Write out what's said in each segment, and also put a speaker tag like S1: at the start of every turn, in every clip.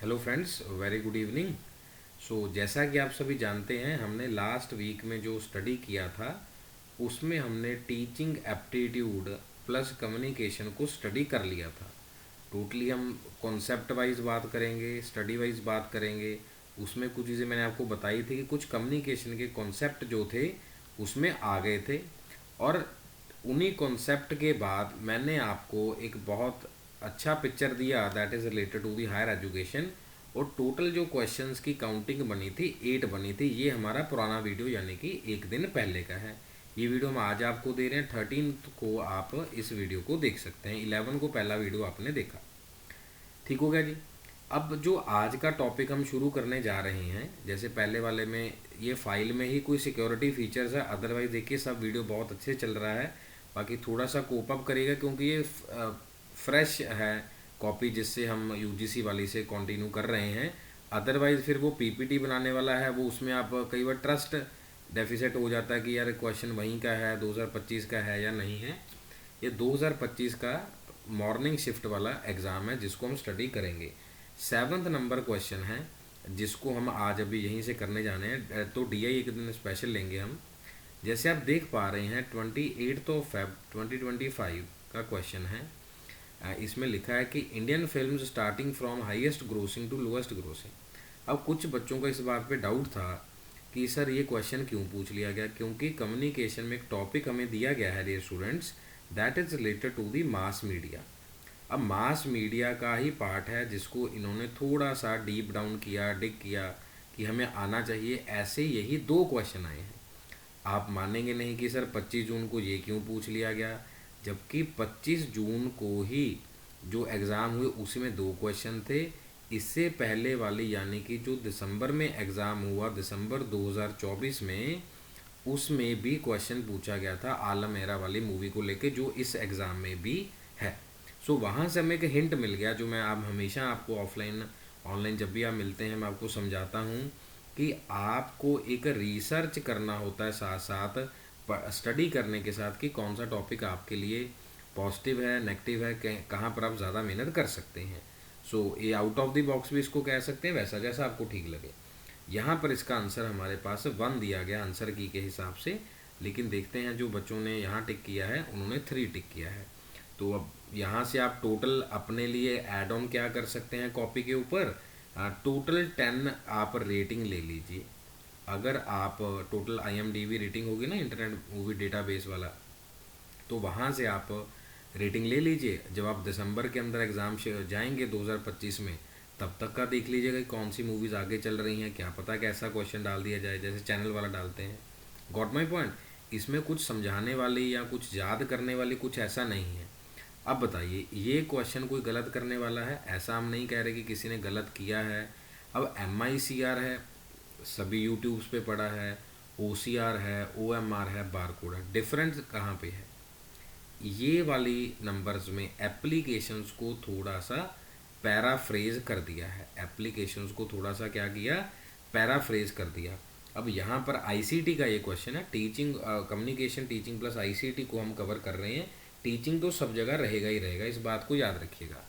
S1: Hello friends, very good evening. जैसा कि आप सभी जानते हैं, हमने लास्ट वीक में जो स्टडी किया था उसमें हमने टीचिंग एप्टीट्यूड प्लस कम्युनिकेशन को स्टडी कर लिया था। टोटली हम कॉन्सेप्ट वाइज बात करेंगे, स्टडी वाइज बात करेंगे। उसमें कुछ चीज़ें मैंने आपको बताई थी कि कुछ कम्युनिकेशन के कॉन्सेप्ट जो थे उसमें आ गए थे। और उन्हीं कॉन्सेप्ट के बाद मैंने आपको एक बहुत अच्छा पिक्चर दिया that is related to the higher education. और टोटल जो क्वेश्चंस की काउंटिंग बनी थी 8 बनी थी। ये हमारा पुराना वीडियो यानी कि एक दिन पहले का है। ये वीडियो हम आज आपको दे रहे हैं 13 को। आप इस वीडियो को देख सकते हैं। 11 को पहला वीडियो आपने देखा। ठीक हो गया जी। अब जो आज का टॉपिक हम शुरू करने जा रहे हैं, जैसे पहले वाले में ये फाइल में ही कोई सिक्योरिटी फीचर्स है, अदरवाइज देखिए सब वीडियो बहुत अच्छे चल रहा है। बाकी थोड़ा सा कोप अप करिएगा क्योंकि ये फ्रेश है कॉपी, जिससे हम यूजीसी वाली से कंटिन्यू कर रहे हैं। अदरवाइज फिर वो पीपीटी बनाने वाला है, वो उसमें आप कई बार ट्रस्ट डेफिसिट हो जाता है कि यार क्वेश्चन वहीं का है, 2025 का है या नहीं है। ये 2025 का मॉर्निंग शिफ्ट वाला एग्ज़ाम है जिसको हम स्टडी करेंगे। 7th नंबर क्वेश्चन है जिसको हम आज अभी यहीं से करने जाने हैं। तो डीआई एक दिन स्पेशल लेंगे हम। जैसे आप देख पा रहे हैं 28 Feb 2025 का क्वेश्चन है। इसमें लिखा है कि Indian films starting from highest grossing to lowest grossing. अब कुछ बच्चों का इस बात पे डाउट था कि सर ये क्वेश्चन क्यों पूछ लिया गया, क्योंकि कम्युनिकेशन में एक टॉपिक हमें दिया गया है dear students, that is related to the mass media. अब मास मीडिया का ही पार्ट है जिसको इन्होंने थोड़ा सा डीप डाउन किया, डिग किया कि हमें आना चाहिए। ऐसे यही दो क्वेश्चन आए हैं। आप मानेंगे नहीं कि सर 25 जून को ये क्यों पूछ लिया गया, जबकि 25 जून को ही जो एग्ज़ाम हुए उसी में दो क्वेश्चन थे। इससे पहले वाली यानी कि जो दिसंबर में एग्ज़ाम हुआ, दिसंबर 2024 में, उसमें भी क्वेश्चन पूछा गया था आलम एरा वाली मूवी को लेके, जो इस एग्ज़ाम में भी है। वहाँ से हमें एक हिंट मिल गया, जो मैं आप हमेशा आपको ऑफलाइन ऑनलाइन जब भी आप मिलते हैं मैं आपको समझाता हूँ कि आपको एक रिसर्च करना होता है साथ साथ स्टडी करने के साथ कि कौन सा टॉपिक आपके लिए पॉजिटिव है, नेगेटिव है, कहाँ पर आप ज़्यादा मेहनत कर सकते हैं। ये आउट ऑफ द बॉक्स भी इसको कह सकते हैं, वैसा जैसा आपको ठीक लगे। यहाँ पर इसका आंसर हमारे पास 1 दिया गया आंसर की के हिसाब से। लेकिन देखते हैं जो बच्चों ने यहाँ टिक किया है उन्होंने 3 टिक किया है। तो अब यहाँ से आप टोटल अपने लिए ऐड ऑन क्या कर सकते हैं कॉपी के ऊपर, टोटल 10 आप रेटिंग ले लीजिए। अगर आप टोटल IMDb रेटिंग होगी ना, इंटरनेट मूवी डेटाबेस वाला, तो वहाँ से आप रेटिंग ले लीजिए। जब आप दिसंबर के अंदर एग्ज़ाम जाएंगे 2025 में, तब तक का देख लीजिएगा कि कौन सी मूवीज़ आगे चल रही हैं। क्या पता कैसा क्वेश्चन डाल दिया जाए जैसे चैनल वाला डालते हैं। Got my point. इसमें कुछ समझाने वाली या कुछ याद करने वाली कुछ ऐसा नहीं है। अब बताइए ये क्वेश्चन कोई गलत करने वाला है? ऐसा हम नहीं कह रहे कि किसी ने गलत किया है। अब MICR है, सभी यूट्यूब्स पे पड़ा है। OCR है, OMR है, बारकोड है। डिफरेंस कहाँ पे है? ये वाली नंबर्स में एप्लीकेशंस को थोड़ा सा पैराफ्रेज कर दिया है। एप्लीकेशंस को थोड़ा सा क्या किया, पैराफ्रेज कर दिया। अब यहाँ पर ICT का ये क्वेश्चन है, teaching communication teaching plus ICT को हम कवर कर रहे हैं। टीचिंग तो सब जगह रहेगा ही रहेगा, इस बात को याद रखिएगा।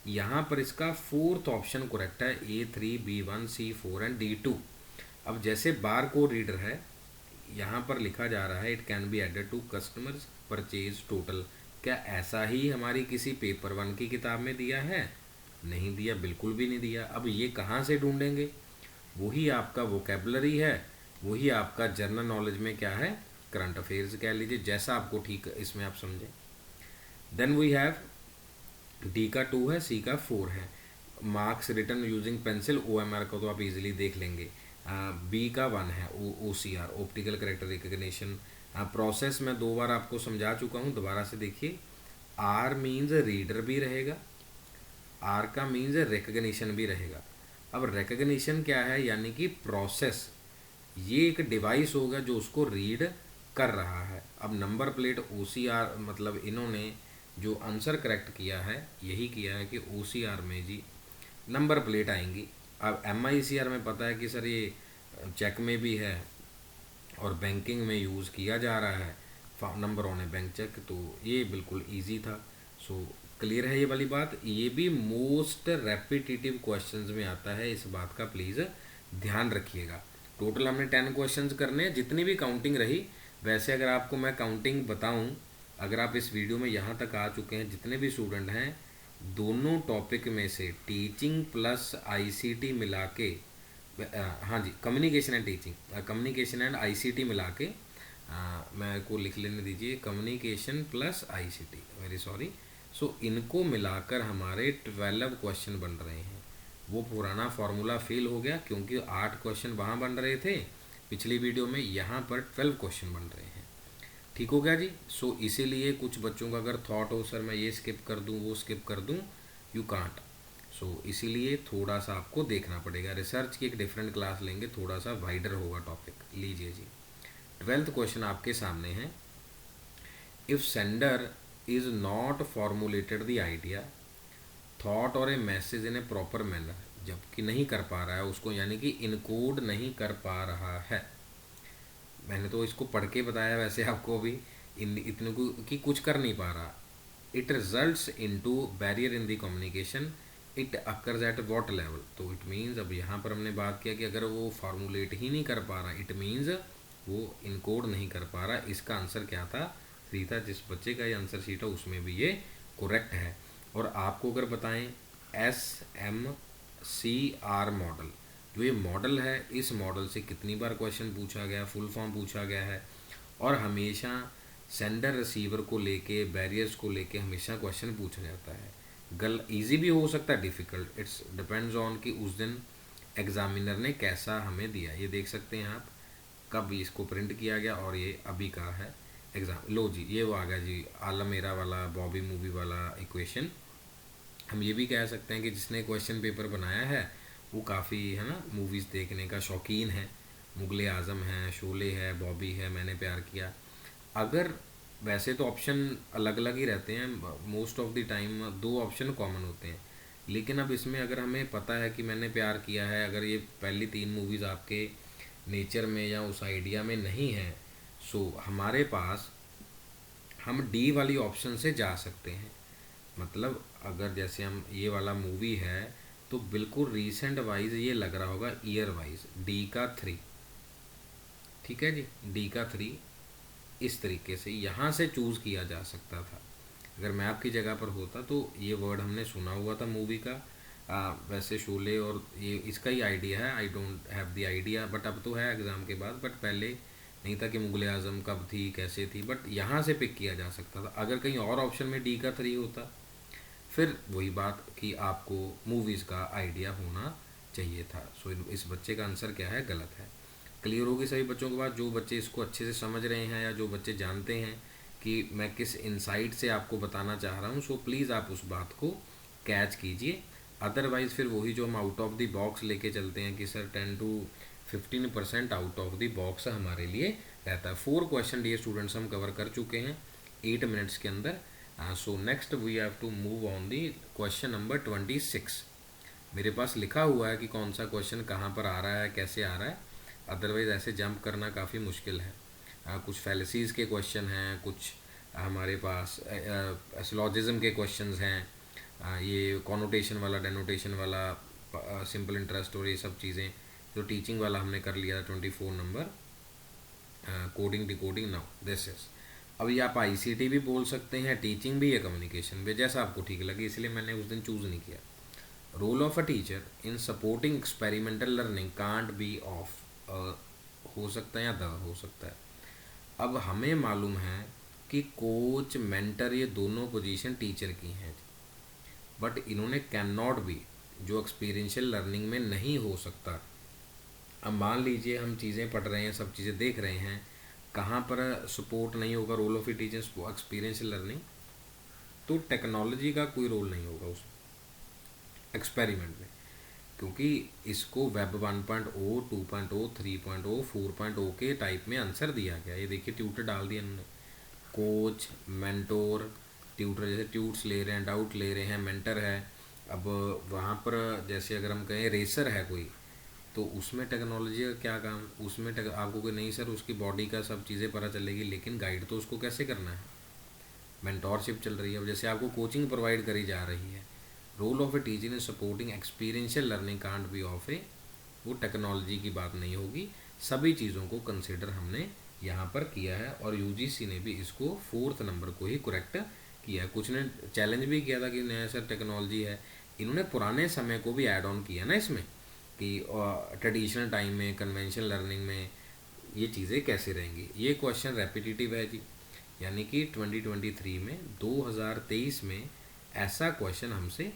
S1: यहाँ पर इसका 4th ऑप्शन करेक्ट है, A3 B1 C4 and D2। अब जैसे बार कोड रीडर है, यहाँ पर लिखा जा रहा है it can be added to customers purchase total. क्या ऐसा ही हमारी किसी पेपर 1 की किताब में दिया है? नहीं दिया, बिल्कुल भी नहीं दिया। अब ये कहाँ से ढूंढेंगे? वही आपका वोकेबलरी है, वही आपका जनरल नॉलेज में क्या है, करंट अफेयर्स कह लीजिए, जैसा आपको ठीक इसमें आप समझें। देन वी हैव D का 2 है, C का 4 है। Marks return using pencil, OMR को तो आप इजीली देख लेंगे। B का 1 है, OCR optical character recognition. Process मैं 2 बार आपको समझा चुका हूँ, दोबारा से देखिए। R मीन्स रीडर भी रहेगा, R का मीन्स रिकग्निशन भी रहेगा। अब रिकग्निशन क्या है, यानी कि प्रोसेस। ये एक डिवाइस होगा जो उसको रीड कर रहा है। अब नंबर प्लेट OCR, मतलब इन्होंने जो आंसर करेक्ट किया है यही किया है कि OCR में जी नंबर प्लेट आएंगी। अब MICR में पता है कि सर ये चेक में भी है और बैंकिंग में यूज़ किया जा रहा है, number on A bank cheque, तो ये बिल्कुल इजी था। क्लियर है ये वाली बात? ये भी मोस्ट रेपिटेटिव क्वेश्चंस में आता है, इस बात का प्लीज़ ध्यान रखिएगा। टोटल हमने 10 क्वेश्चंस करने हैं, जितनी भी काउंटिंग रही। वैसे अगर आपको मैं काउंटिंग बताऊं, अगर आप इस वीडियो में यहाँ तक आ चुके हैं, जितने भी स्टूडेंट हैं, दोनों टॉपिक में से टीचिंग प्लस आईसीटी मिला के, हाँ जी, communication and teaching, communication and ICT मिला के, मेरे को लिख लेने दीजिए, communication plus ICT, very sorry. So इनको मिलाकर हमारे 12 क्वेश्चन बन रहे हैं। वो पुराना फार्मूला फेल हो गया, क्योंकि 8 क्वेश्चन वहाँ बन रहे थे पिछली वीडियो में, यहाँ पर 12 क्वेश्चन बन रहे हैं। ठीक हो गया जी? सो इसीलिए कुछ बच्चों का अगर थॉट हो सर मैं ये स्किप कर दूँ वो स्किप कर दूँ, यू कांट। सो इसीलिए थोड़ा सा आपको देखना पड़ेगा। रिसर्च की एक डिफरेंट क्लास लेंगे, थोड़ा सा वाइडर होगा टॉपिक। लीजिए जी, 12th क्वेश्चन आपके सामने है। If sender is not formulated the idea, thought और a message in a proper manner, जबकि नहीं कर पा रहा है उसको, यानी कि इनकोड नहीं कर पा रहा है। मैंने तो इसको पढ़ के बताया वैसे आपको अभी, इन इतने को कि कुछ कर नहीं पा रहा। It results into barrier in the communication, it occurs at what level. तो इट मीन्स, अब यहाँ पर हमने बात किया कि अगर वो फार्मूलेट ही नहीं कर पा रहा, इट मीन्स वो इनकोड नहीं कर पा रहा। इसका आंसर क्या था? थ्री था। जिस बच्चे का ये आंसर शीट है उसमें भी ये करेक्ट है। और आपको अगर बताएं, SMCR मॉडल, जो ये मॉडल है, इस मॉडल से कितनी बार क्वेश्चन पूछा गया, फुल फॉर्म पूछा गया है, और हमेशा सेंडर रिसीवर को लेके, बैरियर्स को लेके हमेशा क्वेश्चन पूछा जाता है। इजी भी हो सकता है, डिफ़िकल्ट, इट्स डिपेंड्स ऑन कि उस दिन एग्जामिनर ने कैसा हमें दिया। ये देख सकते हैं आप, कब इसको प्रिंट किया गया, और ये अभी का है एग्ज़ाम। लो जी, ये वो आ गया जी, आलमेरा वाला, बॉबी मूवी वाला इक्वेशन। हम ये भी कह सकते हैं कि जिसने क्वेश्चन पेपर बनाया है वो काफ़ी, है ना, मूवीज़ देखने का शौकीन है। मुगले आज़म है, शोले है, बॉबी है, मैंने प्यार किया। अगर वैसे तो ऑप्शन अलग अलग ही रहते हैं, most of the time 2 option common होते हैं, लेकिन अब इसमें अगर हमें पता है कि मैंने प्यार किया है, अगर ये पहली 3 मूवीज़ आपके नेचर में या उस आइडिया में नहीं है, सो हमारे पास, हम डी वाली ऑप्शन से जा सकते हैं। मतलब अगर जैसे हम ये वाला मूवी है, तो बिल्कुल रीसेंट वाइज ये लग रहा होगा, ईयर वाइज डी का 3। ठीक है जी, डी का 3 इस तरीके से यहाँ से चूज़ किया जा सकता था। अगर मैं आपकी जगह पर होता तो ये वर्ड हमने सुना हुआ था मूवी का। वैसे शोले और ये इसका ही आइडिया है, I don't have the idea, but अब तो है एग्ज़ाम के बाद, बट पहले नहीं था कि मुगले आज़म कब थी, कैसे थी, बट यहाँ से पिक किया जा सकता था। अगर कहीं और ऑप्शन में डी का 3 होता, फिर वही बात कि आपको मूवीज़ का आइडिया होना चाहिए था। सो इस बच्चे का आंसर क्या है? गलत है। क्लियर होगी सभी बच्चों के बाद, जो बच्चे इसको अच्छे से समझ रहे हैं या जो बच्चे जानते हैं कि मैं किस इंसाइट से आपको बताना चाह रहा हूँ, सो प्लीज़ आप उस बात को कैच कीजिए। अदरवाइज़ फिर वही जो हम आउट ऑफ द बॉक्स लेके चलते हैं कि sir 10 to 15% out of the box हमारे लिए रहता है। 4 क्वेश्चन डियर स्टूडेंट्स हम कवर कर चुके हैं 8 मिनट्स के अंदर। So next we have to move on the question number 26। मेरे पास लिखा हुआ है कि कौन सा क्वेश्चन कहाँ पर आ रहा है, कैसे आ रहा है, अदरवाइज़ ऐसे जंप करना काफ़ी मुश्किल है। कुछ फैलेसीज़ के क्वेश्चन हैं, कुछ हमारे पास एस्लॉजिज्म के क्वेश्चंस हैं, ये कॉनोटेशन वाला, डेनोटेशन वाला, सिंपल इंटरेस्ट और ये सब चीज़ें। जो टीचिंग वाला हमने कर लिया था 24 number, coding decoding, now this is. अभी आप आईसीटी भी बोल सकते हैं, टीचिंग भी है, कम्युनिकेशन भी, जैसा आपको ठीक लगे, इसलिए मैंने उस दिन चूज़ नहीं किया। Role of a teacher in supporting experimental learning can't be off, हो सकता है या द हो सकता है। अब हमें मालूम है कि कोच, मेंटर, ये दोनों पोजीशन टीचर की हैं, बट इन्होंने कैन नॉट बी, जो एक्सपीरियंशियल लर्निंग में नहीं हो सकता। अब मान लीजिए हम चीज़ें पढ़ रहे हैं, सब चीज़ें देख रहे हैं, कहाँ पर सपोर्ट नहीं होगा role of a teachers experiential learning, तो टेक्नोलॉजी का कोई रोल नहीं होगा उस एक्सपेरिमेंट में, क्योंकि इसको वेब 1.0, 2.0, 3.0, 4.0 के टाइप में आंसर दिया गया। ये देखिए ट्यूटर डाल दिया उन्होंने, कोच, मेंटोर, ट्यूटर, जैसे ट्यूट्स ले रहे हैं, डाउट ले रहे हैं, मेंटर है। अब वहाँ पर जैसे अगर हम कहें रेसर है कोई, तो उसमें टेक्नोलॉजी का क्या काम? उसमें आपको कोई नहीं सर उसकी बॉडी का सब चीज़ें पता चलेगी, लेकिन गाइड तो उसको कैसे करना है, मेंटोरशिप चल रही है। अब जैसे आपको कोचिंग प्रोवाइड करी जा रही है, role of a teacher in supporting experiential learning can't be of a, वो टेक्नोलॉजी की बात नहीं होगी। सभी चीज़ों को कंसिडर हमने यहाँ पर किया है और यूजीसी ने भी इसको 4th नंबर को ही करेक्ट किया है। कुछ ने चैलेंज भी किया था कि नया सर टेक्नोलॉजी है, इन्होंने पुराने समय को भी ऐड ऑन किया ना इसमें कि ट्रेडिशनल टाइम में कन्वेंशनल लर्निंग में ये चीज़ें कैसे रहेंगी। ये क्वेश्चन रेपिटेटिव है जी, यानी कि 2023 में 2023 में ऐसा क्वेश्चन हमसे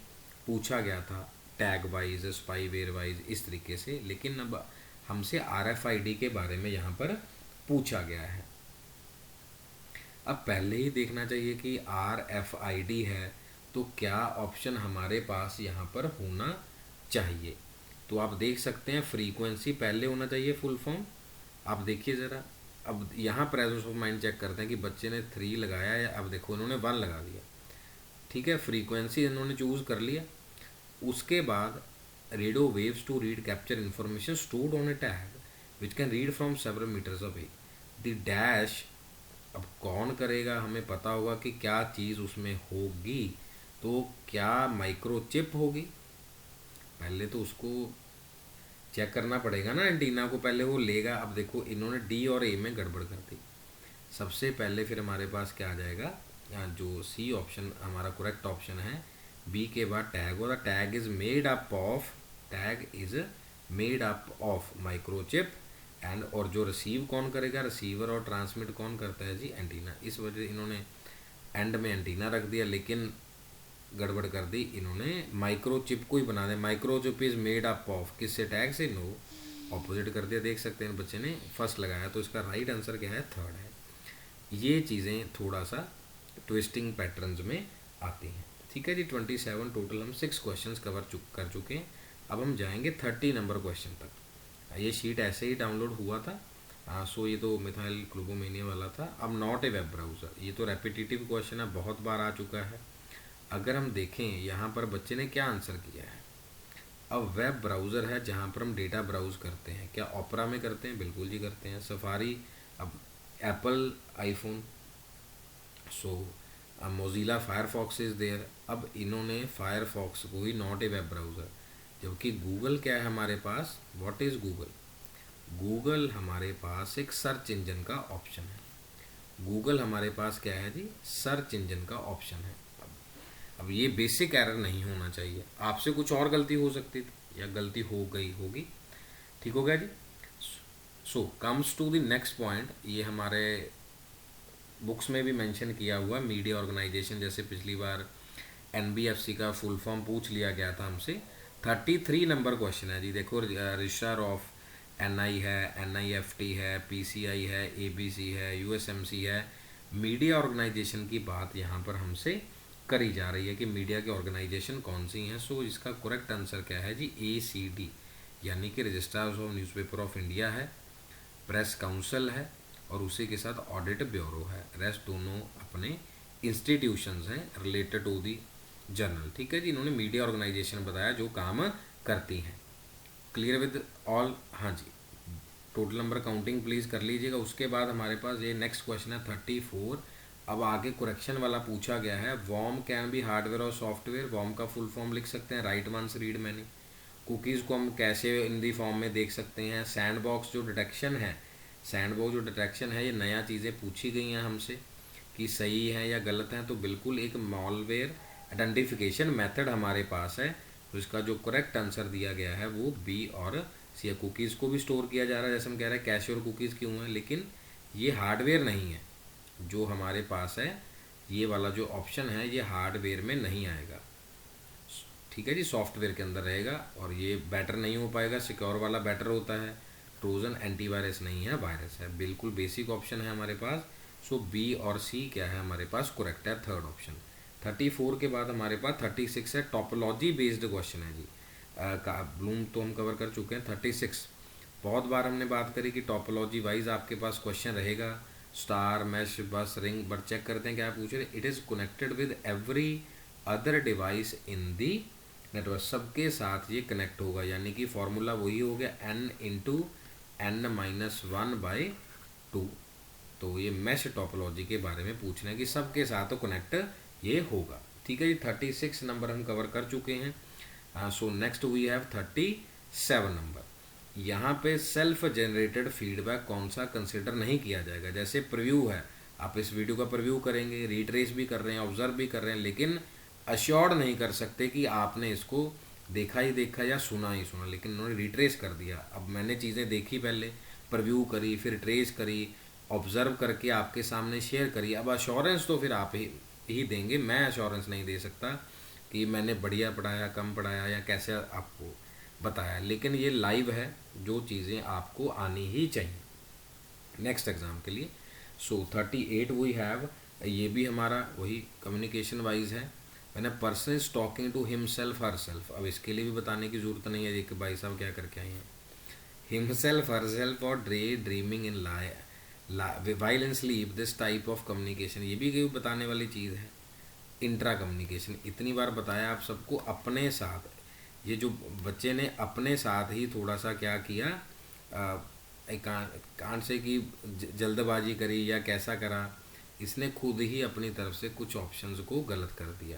S1: पूछा गया था टैग वाइज स्पाईवेयर वाइज इस तरीके से, लेकिन अब हमसे RFID के बारे में यहाँ पर पूछा गया है। अब पहले ही देखना चाहिए कि RFID है तो क्या ऑप्शन हमारे पास यहाँ पर होना चाहिए। तो आप देख सकते हैं फ्रीक्वेंसी पहले होना चाहिए फुल फॉर्म। आप देखिए ज़रा, अब यहाँ प्रेजेंस ऑफ माइंड चेक करते हैं कि बच्चे ने 3 लगाया है, अब देखो इन्होंने 1 लगा दिया, ठीक है, फ्रीक्वेंसी इन्होंने चूज़ कर लिया। उसके बाद radio waves to read capture information stored on a tag which can read from several meters away the dash. अब कौन करेगा, हमें पता होगा कि क्या चीज़ उसमें होगी, तो क्या माइक्रोचिप होगी, पहले तो उसको चेक करना पड़ेगा ना एंटीना को, पहले वो लेगा। अब देखो इन्होंने डी और ए में गड़बड़ कर दी। सबसे पहले फिर हमारे पास क्या आ जाएगा, जो सी ऑप्शन हमारा करेक्ट ऑप्शन है, बी के बाद टैग होगा। Tag is made up of microchip and, और जो रिसीव कौन करेगा, रिसीवर, और ट्रांसमिट कौन करता है जी, एंटीना। इस वजह इन्होंने एंड में एंटीना रख दिया, लेकिन गड़बड़ कर दी इन्होंने, माइक्रोचिप को ही बना दे। Microchip is made up of, किससे, टैग से, नो, ऑपोजिट कर दिया। देख सकते हैं बच्चे ने फर्स्ट लगाया, तो इसका राइट आंसर क्या है, 3rd है। ये चीज़ें थोड़ा सा ट्विस्टिंग पैटर्न्स में आती हैं। ठीक है जी, 27 टोटल हम 6 क्वेश्चन कर चुके हैं। अब हम जाएंगे 30 नंबर क्वेश्चन तक। ये शीट ऐसे ही डाउनलोड हुआ था, सो ये तो मिथाइल क्लोबोमेनिया वाला था। अब नॉट ए वेब ब्राउज़र, ये तो रेपिटेटिव क्वेश्चन है, बहुत बार आ चुका है। अगर हम देखें यहाँ पर बच्चे ने क्या आंसर किया है, अब वेब ब्राउज़र है जहाँ पर हम डेटा ब्राउज़ करते हैं, क्या ओपेरा में करते हैं, बिल्कुल जी करते हैं। सफारी, अब Apple iPhone, so Mozilla Firefox is there. अब इन्होंने फायरफॉक्स को ही नॉट ए वेब ब्राउज़र, जबकि गूगल क्या है हमारे पास, व्हाट इज़ गूगल, गूगल हमारे पास एक सर्च इंजन का ऑप्शन है। गूगल हमारे पास क्या है जी, सर्च इंजन का ऑप्शन है। अब ये बेसिक एरर नहीं होना चाहिए, आपसे कुछ और गलती हो सकती थी या गलती हो गई होगी, ठीक हो गया जी। So comes to the next point, ये हमारे बुक्स में भी मेंशन किया हुआ, मीडिया ऑर्गेनाइजेशन, जैसे पिछली बार NBFC का फुल फॉर्म पूछ लिया गया था हमसे। 33 नंबर क्वेश्चन है जी, देखो रजिस्ट्रार ऑफ NI है, NIFT है, PCI है, ABC है, USMC है। मीडिया ऑर्गेनाइजेशन की बात यहाँ पर हमसे करी जा रही है कि मीडिया के ऑर्गेनाइजेशन कौन सी हैं। सो इसका करेक्ट आंसर क्या है जी, ACD, यानी कि registrars of newspaper of India है, प्रेस काउंसिल है, और उसी के साथ ऑडिट ब्यूरो है। रेस्ट दोनों अपने इंस्टीट्यूशंस हैं रिलेटेड टू दी जर्नल। ठीक है जी, इन्होंने मीडिया ऑर्गेनाइजेशन बताया जो काम करती हैं। क्लियर विद ऑल, हाँ जी, टोटल नंबर काउंटिंग प्लीज़ कर लीजिएगा। उसके बाद हमारे पास ये नेक्स्ट क्वेश्चन है 34। अब आगे करेक्शन वाला पूछा गया है, वॉर्म कैन बी हार्डवेयर और सॉफ्टवेयर। वॉर्म का फुल फॉर्म लिख सकते हैं, write once read many. Cookies को हम कैसे इन दी फॉर्म में देख सकते हैं। सैंडबॉक्स जो डिटेक्शन है, सैंडबॉक्स जो डिटेक्शन है, ये नया चीज़ें पूछी गई हैं हमसे कि सही है या गलत है। तो बिल्कुल एक मॉलवेयर आइडेंटिफिकेशन मेथड हमारे पास है, तो इसका जो करेक्ट आंसर दिया गया है वो B और C। कुकीज़ को भी स्टोर किया जा रहा है, जैसे हम कह रहे हैं कैश और कुकीज़ क्यों है, लेकिन ये हार्डवेयर नहीं है। जो हमारे पास है ये वाला जो ऑप्शन है ये हार्डवेयर में नहीं आएगा, ठीक है जी, सॉफ्टवेयर के अंदर रहेगा, और ये बेटर नहीं हो पाएगा। सिक्योर वाला बेटर होता है, ट्रोजन एंटीवायरस नहीं है, वायरस है। बिल्कुल बेसिक ऑप्शन है हमारे पास। सो B और C क्या है हमारे पास, करेक्ट है, 3rd ऑप्शन। 34 के बाद हमारे पास 36 है, टॉपोलॉजी बेस्ड क्वेश्चन है जी। ब्लूम तो हम कवर कर चुके हैं। 36 बहुत बार हमने बात करी कि टॉपोलॉजी वाइज आपके पास क्वेश्चन रहेगा, स्टार, मैश, बस, रिंग, बट चेक करते हैं क्या पूछ रहे। It is connected with every other device in the network, सबके साथ ये कनेक्ट होगा, यानी कि फॉर्मूला वही हो गया N × N - 1/2। तो ये मैश टोपोलॉजी के बारे में पूछना है कि सबके साथ तो कनेक्ट ये होगा। ठीक है जी, 36 नंबर हम कवर कर चुके हैं। So next we have 37 number. यहाँ पे सेल्फ जनरेटेड फीडबैक कौन सा कंसिडर नहीं किया जाएगा। जैसे प्रीव्यू है, आप इस वीडियो का प्रीव्यू करेंगे, रीट्रेस भी कर रहे हैं, ऑब्जर्व भी कर रहे हैं, लेकिन अश्योर्ड नहीं कर सकते कि आपने इसको देखा ही देखा या सुना ही सुना, लेकिन उन्होंने रिट्रेस कर दिया। अब मैंने चीज़ें देखी, पहले प्रीव्यू करी, फिर ट्रेस करी, ऑब्जर्व करके आपके सामने शेयर करी। अब अश्योरेंस तो फिर आप ही देंगे, मैं अश्योरेंस नहीं दे सकता कि मैंने बढ़िया पढ़ाया, कम पढ़ाया या कैसे आपको बताया, लेकिन ये लाइव है, जो चीज़ें आपको आनी ही चाहिए नेक्स्ट एग्ज़ाम के लिए। सो 38 वी हैव, ये भी हमारा वही कम्युनिकेशन वाइज है। When a person is talking to himself herself, अब इसके लिए भी बताने की ज़रूरत नहीं है कि भाई साहब क्या करके आए हैं। हिमसेल्फ हर सेल्फ और dreaming in while in sleep, this type of communication, ये भी कोई बताने वाली चीज़ है। इंट्रा कम्युनिकेशन इतनी बार बताया आप सबको, अपने साथ, ये जो बच्चे ने अपने साथ ही थोड़ा सा क्या किया, कांड से कि जल्दबाजी करी या कैसा करा, इसने खुद ही अपनी तरफ से कुछ ऑप्शंस को गलत कर दिया।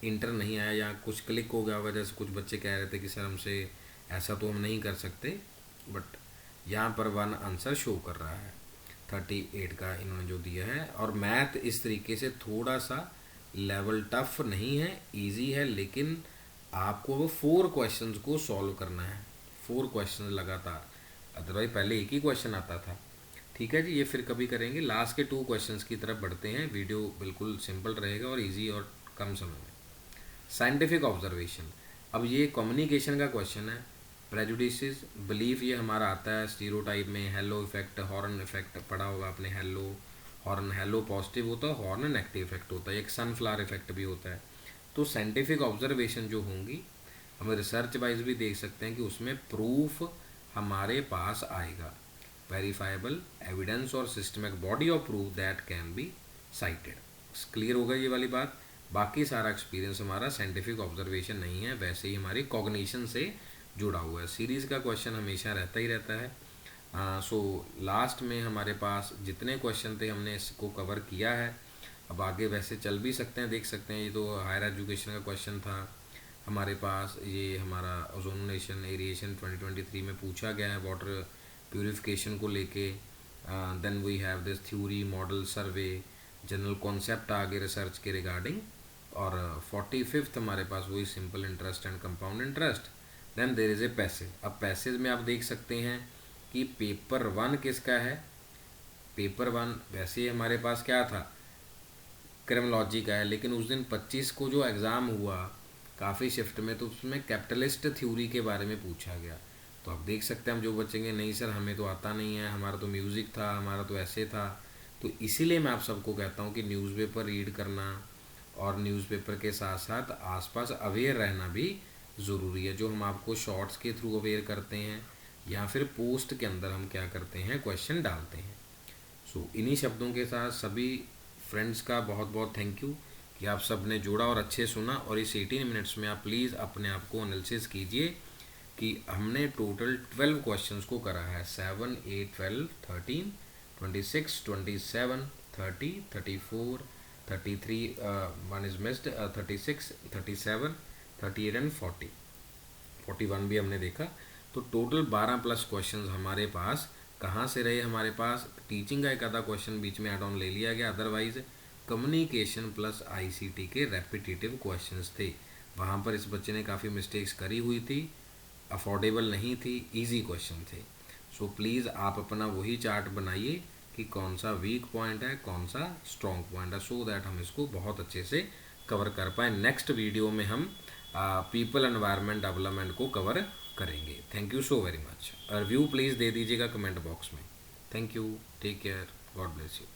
S1: इंटर नहीं आया या कुछ क्लिक हो गया होगा, जैसे कुछ बच्चे कह रहे थे कि सर हमसे ऐसा तो हम नहीं कर सकते, बट यहाँ पर वन आंसर शो कर रहा है 38 का इन्होंने जो दिया है। और मैथ इस तरीके से थोड़ा सा लेवल टफ नहीं है, इजी है, लेकिन आपको वो 4 क्वेश्चंस को सॉल्व करना है, 4 क्वेश्चंस लगातार, अदरवाइज पहले एक ही क्वेश्चन आता था। ठीक है जी, ये फिर कभी करेंगे। लास्ट के 2 क्वेश्चंस की तरफ बढ़ते हैं, वीडियो बिल्कुल सिंपल रहेगा और इजी और कम समय में। साइंटिफिक ऑब्जर्वेशन, अब ये कम्युनिकेशन का क्वेश्चन है। प्रेजुडिसेस बिलीफ ये हमारा आता है स्टीरियोटाइप में। हेलो इफेक्ट, हॉर्न इफेक्ट पढ़ा होगा आपने, हेलो हॉर्न, हेलो पॉजिटिव होता है, हॉर्न नेगेटिव इफेक्ट होता है, एक सनफ्लावर इफेक्ट भी होता है। तो साइंटिफिक ऑब्जर्वेशन जो होंगी, हम रिसर्च वाइज भी देख सकते हैं कि उसमें प्रूफ हमारे पास आएगा, वेरीफाइबल एविडेंस और systemic body of proof that can be cited. Clear होगा ये वाली बात। बाकी सारा एक्सपीरियंस हमारा साइंटिफिक ऑब्जर्वेशन नहीं है, वैसे ही हमारी कॉग्निशन से जुड़ा हुआ है। सीरीज़ का क्वेश्चन हमेशा रहता ही रहता है। सो लास्ट में हमारे पास जितने क्वेश्चन थे हमने इसको कवर किया है। अब आगे वैसे चल भी सकते हैं, देख सकते हैं। ये तो हायर एजुकेशन का क्वेश्चन था हमारे पास, ये हमारा ओजोनेशन एरिएशन 2023 में पूछा गया है वाटर प्यूरिफिकेशन को लेके। Then we have this theory, model, survey, general concept आगे रिसर्च के रिगार्डिंग। और 45th हमारे पास वही simple interest and compound interest. Then there is a passage. अब पैसेज में आप देख सकते हैं कि पेपर 1 किसका है। पेपर 1 वैसे ही हमारे पास क्या था, क्रिमिनोलॉजी का है, लेकिन उस दिन 25 को जो एग्ज़ाम हुआ काफ़ी शिफ्ट में, तो उसमें कैपिटलिस्ट थ्योरी के बारे में पूछा गया। तो आप देख सकते हैं हम जो बचेंगे, नहीं सर हमें तो आता नहीं है, हमारा तो म्यूज़िक था, हमारा तो ऐसे था। तो इसीलिए मैं आप सबको कहता हूँ कि न्यूज़पेपर रीड करना और न्यूज़पेपर के साथ साथ आसपास अवेयर रहना भी ज़रूरी है। जो हम आपको शॉर्ट्स के थ्रू अवेयर करते हैं या फिर पोस्ट के अंदर हम क्या करते हैं, क्वेश्चन डालते हैं। सो इन्हीं शब्दों के साथ सभी फ्रेंड्स का बहुत बहुत थैंक यू कि आप सब ने जोड़ा और अच्छे सुना। और इस 18 मिनट्स में आप प्लीज़ अपने आप को एनालिसिस कीजिए कि हमने टोटल 12 क्वेश्चंस को करा है। 7, 8, 12, 13, 26, 27, 30, 34, 33, वन इज मिस्ड, 36, 37, 38 एंड 40, 41 भी हमने देखा। तो टोटल 12+ क्वेश्चंस हमारे पास कहाँ से रहे, हमारे पास टीचिंग का एक आधा क्वेश्चन बीच में एड ऑन ले लिया गया, अदरवाइज कम्युनिकेशन प्लस आईसीटी के रेपिटेटिव क्वेश्चंस थे। वहाँ पर इस बच्चे ने काफ़ी मिस्टेक्स करी हुई थी, अफोर्डेबल नहीं थी, इजी क्वेश्चन थे। सो प्लीज़ आप अपना वही चार्ट बनाइए कि कौन सा वीक पॉइंट है, कौन सा स्ट्रॉन्ग पॉइंट है, सो दैट हम इसको बहुत अच्छे से कवर कर पाएँ। नेक्स्ट वीडियो में हम पीपल एनवायरनमेंट डेवलपमेंट को कवर करेंगे। Thank you so very much. Review please दे दीजिएगा कमेंट बॉक्स में। Thank you, take care, God bless you.